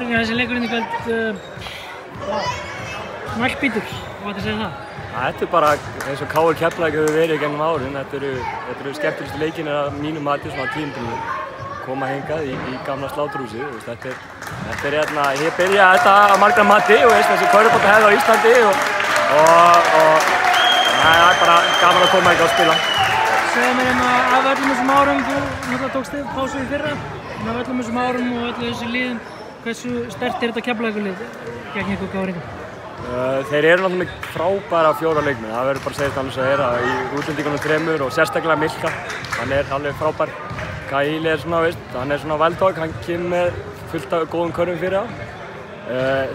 Brynjar, þessi leikurinn í kvöld, naglbítur, hvað ætti að segja það? Þetta bara eins og KR Keflavík hefur verið gegnum árin. Þetta eru skemmtilegustu leikirnir að mínu mati svona á tímabilinu. Koma hingað í gamla sláturhúsið. Þetta er hérna, ég byrja þetta á margra mati og þessi körfuboltahefð á Íslandi og það er bara gaman að koma hingað og spila. Segðu mér hérna af öllum þessum árum, þú náttúrulega tókst pásu í fyrra, en af öllum þessum árum og öllu þessu liðum, hversu sterkt er þetta Keflavíkurlið gegn ykkur KR-ingum? Þeir eru náttúrulega með frábæra fjóra leikmenn, það verður bara að segja þetta alveg svo er að í útlendingunum þremur og sérstaklega Milka, hann er alveg frábær. Kyle er svona, hann er svona valdog, hann kemur með fullt af góðum körfum fyrir á.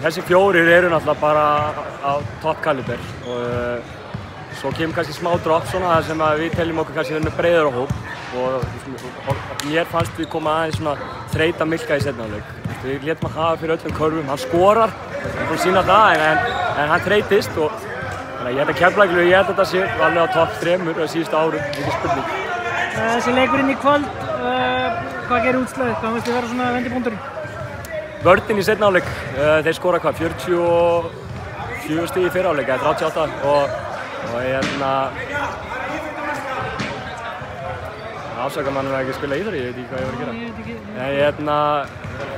Þessi fjórir eru náttúrulega bara á topp kaliber og svo kemur kannski smá dropp svona sem að við teljum okkur kannski með breiðara hóp og mér fannst við koma aðeins svona þreyta Milka í seinni hálfleik. Við létum hann hafa fyrir öllum körfum, hann skorar, hann búinn að sýna það en hann þreytist og ég held að Keflavík, ég held að þetta sé alveg á topp þremur á síðustu árum, ekki spurning. Þessi leikurinn í kvöld, hvað gerir útslagið? Hvað finnst þið vera svona vendipunkturinn? Vörnin í seinni hálfleik, þeir skora hvað, 44 stig í fyrri hálfleik, eða 38 og hérna afsaka mann að ekki spila í þar, ég veit ekki hvað ég var að gera. Ég veit ekki. Hérna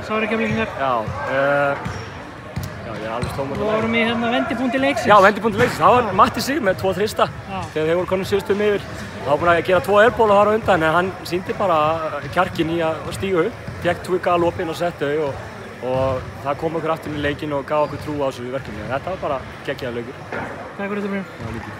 Sári Keflvíkingar. Já, ég er alveg stómur. Við vorum í hérna vendipunkti leiksins. Já, vendipunkti leiksins. Það var Matti Sig með 2 þrista þegar þeir voru konum síðustum yfir. Það var búinn að gera 2 airból og fara á undan en hann sýndi bara kjarkinn í að stíga upp. Fékk 2 galopinn og setti þau og það kom okkur aftur inn í leikinn og gaf okkur trú á þessu verkefni. Þetta var bara geggjaður leikur. Takk fyrir þetta, Brynjar.